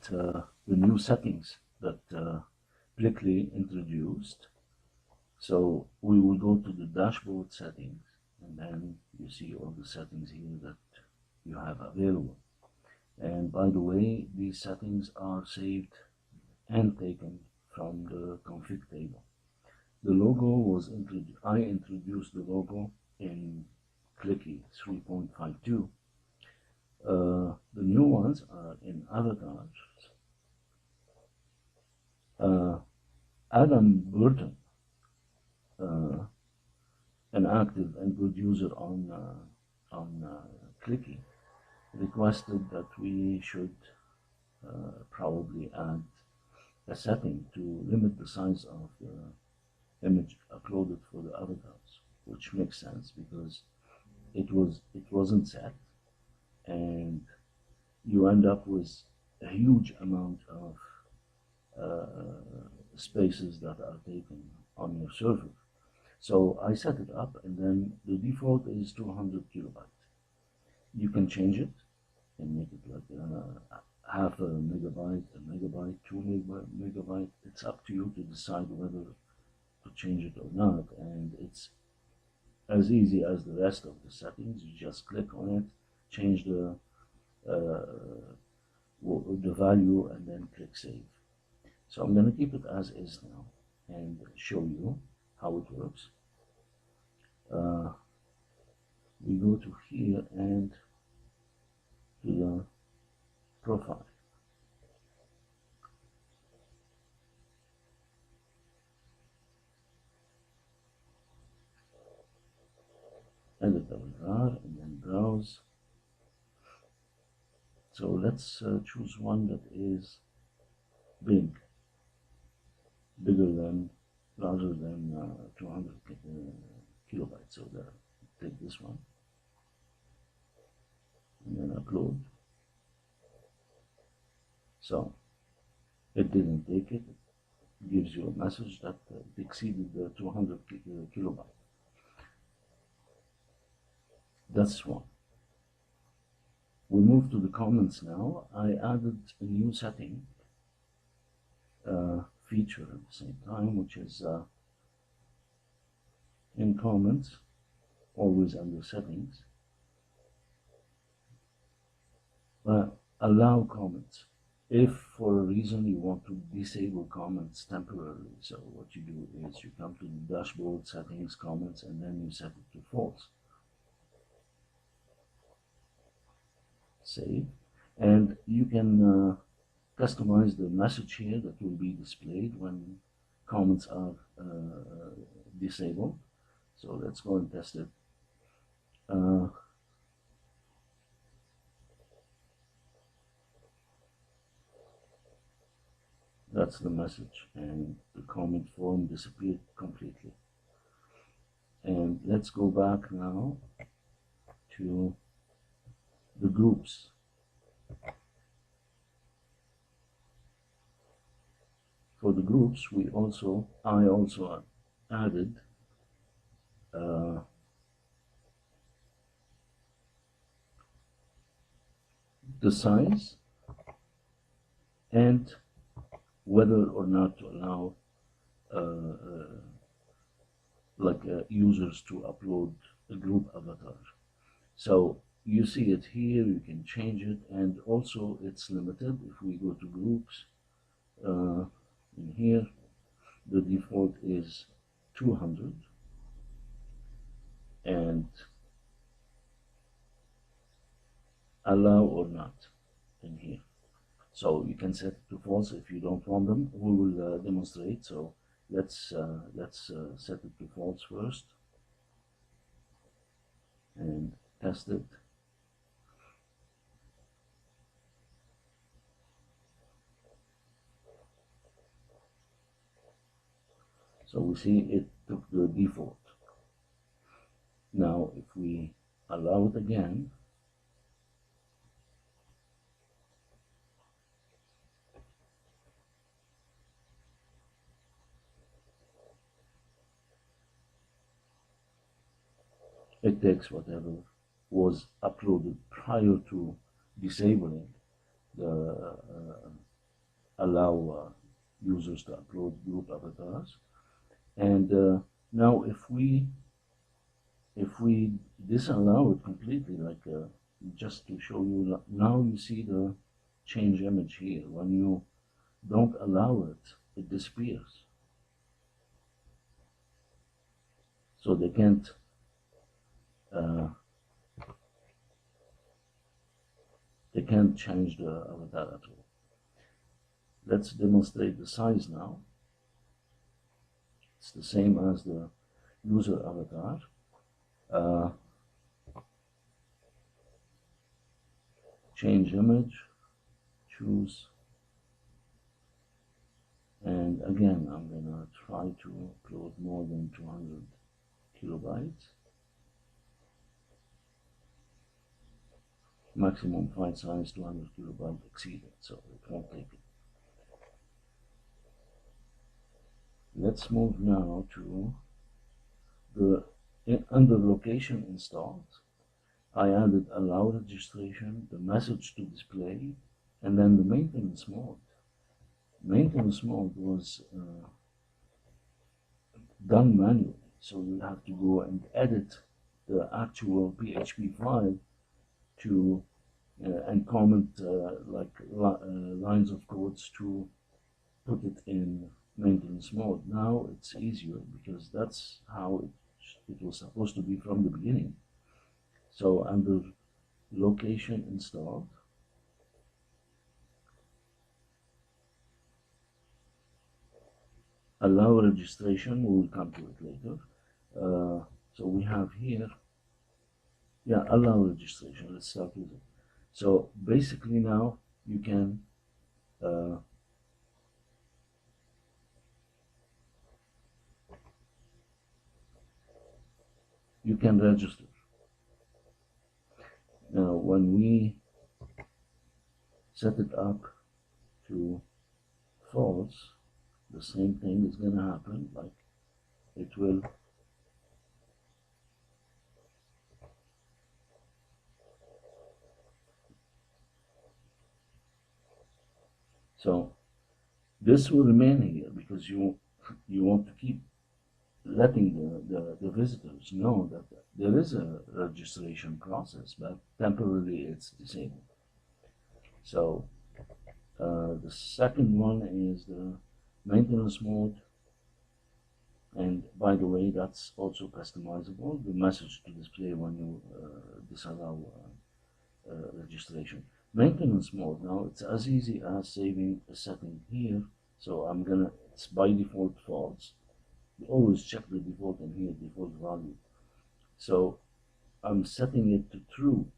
the new settings that Plikli introduced. So we will go to the dashboard settings, and then you see all the settings here that you have available. And by the way, these settings are saved and taken from the config table. The logo was I introduced the logo in Plikli 3.52. The new ones are in avatars. Adam Burton, an active and good user on Plikli, requested that we should probably add a setting to limit the size of the image uploaded for the avatars, which makes sense because it wasn't set, and you end up with a huge amount of spaces that are taken on your server. So I set it up, and then the default is 200 kilobytes. You can change it and make it like half a megabyte, 2 megabyte. It's up to you to decide whether to change it or not, and it's as easy as the rest of the settings. You just click on it, change the value, and then click save. So I'm going to keep it as is now and show you how it works. We go to here and to the profile. Edit avatar and then browse. So let's choose one that is bigger than, larger than 200 kilobytes. So take this one and then upload. So it didn't take it. It gives you a message that it exceeded the 200 kilobytes. That's one. We move to the comments now. I added a new setting feature at the same time, which is in comments, always under settings, allow comments. If for a reason you want to disable comments temporarily, so what you do is you come to the dashboard settings, comments, and then you set it to false. Save, and you can customize the message here that will be displayed when comments are disabled. So let's go and test it. That's the message, and the comment form disappeared completely. And let's go back now to the groups. For the groups, I also added the size and whether or not to allow users to upload a group avatar. So you see it here, you can change it, and also it's limited. If we go to groups, in here, the default is 200, and allow or not in here. So you can set it to false if you don't want them. We will demonstrate. So let's set it to false first and test it. So we see it took the default. Now if we allow it again, it takes whatever was uploaded prior to disabling the allow users to upload group avatars. And now if we disallow it completely, like just to show you, now you see the change image here. When you don't allow it, it disappears. So they can't change the avatar at all. Let's demonstrate the size now. It's the same as the user avatar. Change image, choose, and again I'm gonna try to upload more than 200 kilobytes. Maximum file size 200 kilobytes exceeded, so it won't take it. Let's move now to the under location installed. I added allow registration, the message to display, and then the maintenance mode. Maintenance mode was done manually, so you have to go and edit the actual PHP file to and comment lines of codes to put it in maintenance mode. Now it's easier because that's how it was supposed to be from the beginning. So under location installed, allow registration, we will come to it later. So we have here, yeah, allow registration. Let's start with it. So basically now you can register. Now when we set it up to false, the same thing is going to happen, like it will so this will remain here because you want to keep letting the visitors know that there is a registration process, but temporarily it's disabled. So the second one is the maintenance mode, and by the way, that's also customizable, the message to display when you disallow registration. Maintenance mode, now it's as easy as saving a setting here. So it's by default false. You always check the default in here, default value. So I'm setting it to true,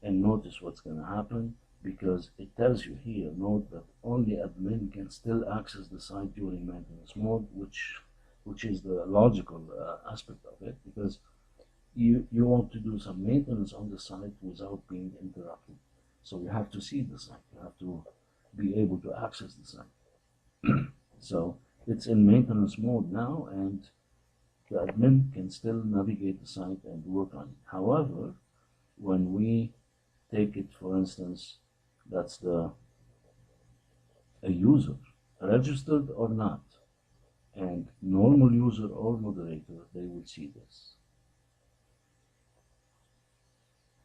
and notice what's going to happen, because it tells you here, note that only admin can still access the site during maintenance mode, which is the logical aspect of it, because you want to do some maintenance on the site without being interrupted. So you have to see the site, you have to be able to access the site. So it's in maintenance mode now, and the admin can still navigate the site and work on it. However, when we take it, for instance, that's a user, registered or not, and normal user or moderator, they will see this.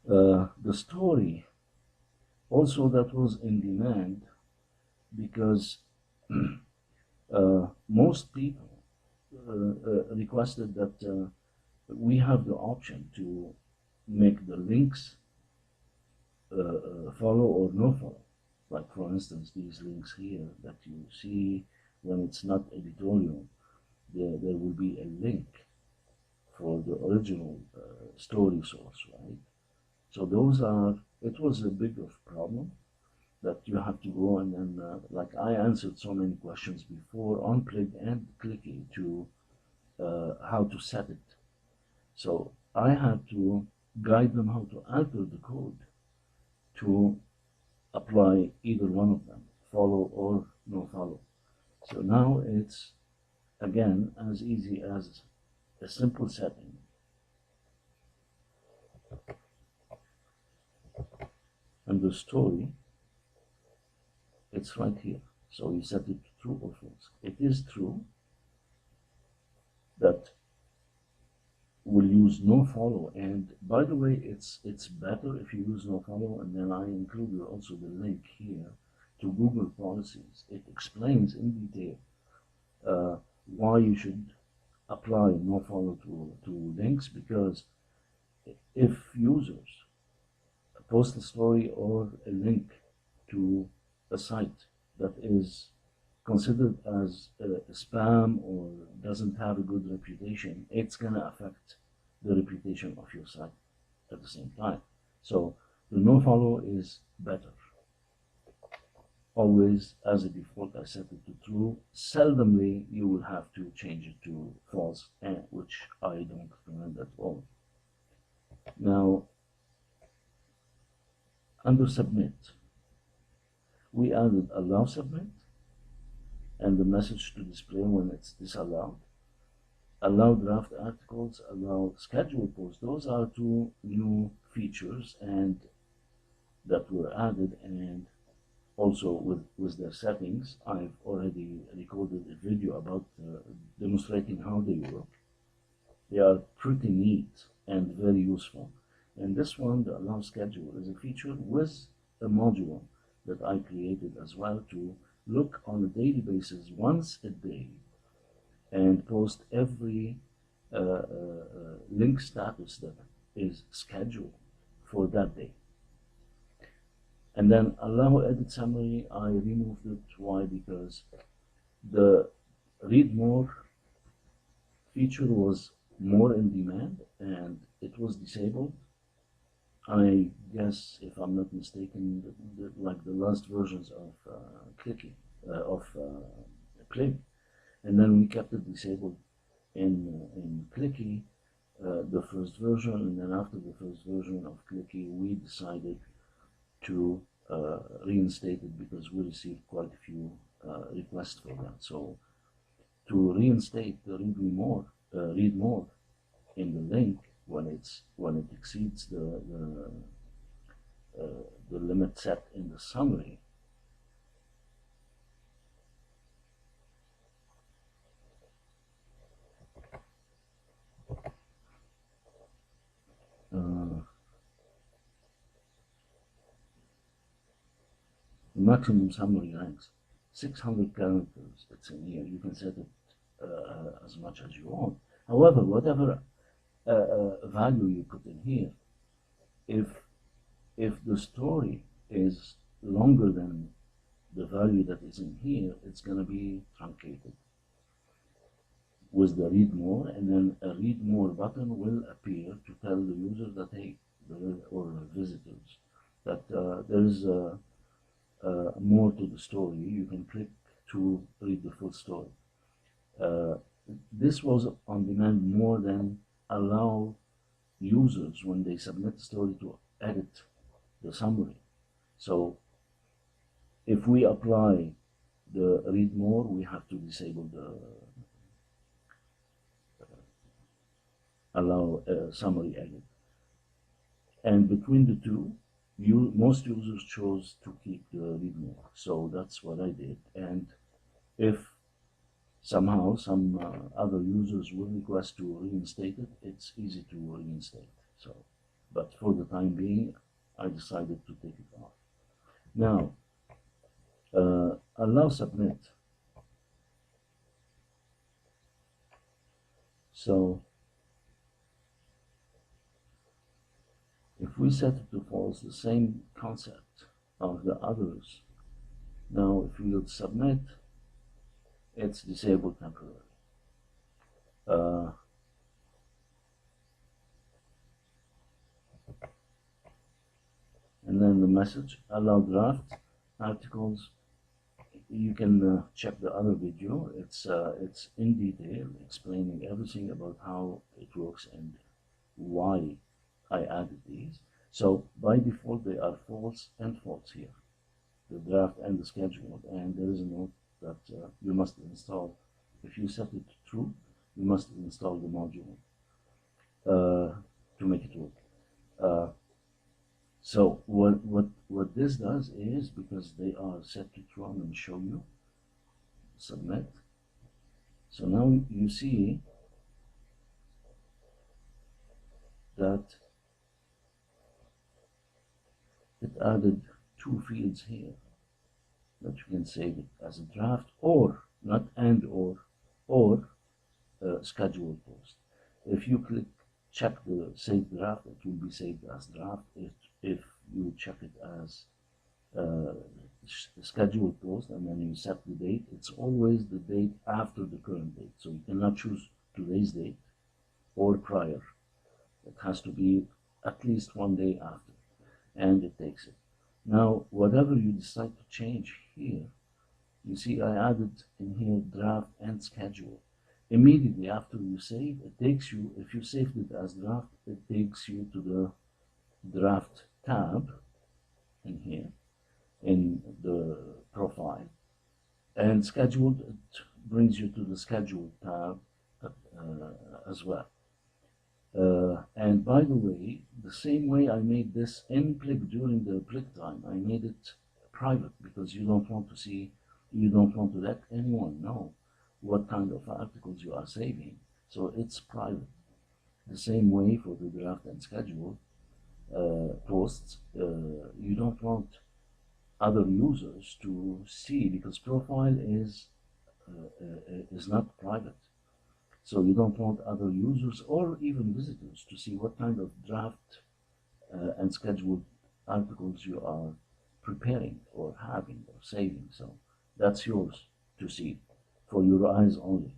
The story also, that was in demand because most people requested that we have the option to make the links follow or no follow. Like for instance, these links here that you see, when it's not editorial, there will be a link for the original story source, right? So those are, it was a big of problem that you have to go and then, like I answered so many questions before on Plig and Plikli to how to set it. So I had to guide them how to alter the code to apply either one of them, follow or no follow. So now it's again as easy as a simple setting. And the story, it's right here. So you set it to true or false. It is true that we'll use nofollow, and by the way, it's better if you use nofollow, and then I included also the link here to Google policies. It explains in detail why you should apply nofollow to links, because if users post a story or a link to a site that is considered as spam or doesn't have a good reputation, it's going to affect the reputation of your site at the same time. So the nofollow is better. Always, as a default, I set it to true. Seldomly, you will have to change it to false, which I don't recommend at all. Now, under submit, we added allow submit and the message to display when it's disallowed. Allow draft articles, allow schedule posts. Those are two new features and that were added, and also with their settings. I've already recorded a video about demonstrating how they work. They are pretty neat and very useful. And this one, the allow schedule, is a feature with a module that I created as well to look on a daily basis, once a day, and post every link status that is scheduled for that day. And then allow edit summary, I removed it. Why? Because the read more feature was more in demand and it was disabled. I guess, if I'm not mistaken, like the last versions of Plikli, and then we kept it disabled in Plikli, the first version, and then after the first version of Plikli, we decided to reinstate it because we received quite a few requests for that. So to reinstate the read more in the link when it exceeds the limit set in the summary, the maximum summary length 600 characters. It's in here. You can set it as much as you want. However, whatever value you put in here, if the story is longer than the value that is in here, it's going to be truncated with the read more, and then a read more button will appear to tell the user that, hey, or visitors, that there is more to the story. You can click to read the full story. This was on demand more than allow users, when they submit the story, to edit the summary. So if we apply the read more, we have to disable the allow summary edit. And between the two, most users chose to keep the read more. So that's what I did. And if somehow some other users will request to reinstate it, it's easy to reinstate. So, but for the time being, I decided to take it off. Now, allow submit. So if we set it to false, the same concept of the others. Now, if we would submit, it's disabled temporarily. And then the message, allow draft articles. You can check the other video. It's in detail explaining everything about how it works and why I added these. So by default, they are false and false here, the draft and the schedule. And there is a note that you must install. If you set it to true, you must install the module to make it work. So what this does is, because they are set to true, I'm going to show you. submit. So now you see that it added two fields here that you can save it as a draft, or not and or scheduled post. If you click check the save draft, it will be saved as draft. If you check it as scheduled post and then you set the date, it's always the date after the current date. So you cannot choose today's date or prior. It has to be at least one day after, and it takes it. Now, whatever you decide to change here, you see I added in here draft and schedule. Immediately after you save, it takes you, if you saved it as draft, it takes you to the draft tab in here, in the profile. And scheduled, it brings you to the schedule tab as well. And by the way, the same way I made this in Plik during the Plik time, I made it private because you don't want to see, you don't want to let anyone know what kind of articles you are saving. So it's private. The same way for the draft and schedule posts, you don't want other users to see because profile is not private. So you don't want other users or even visitors to see what kind of draft and scheduled articles you are preparing or having or saving. So that's yours to see for your eyes only.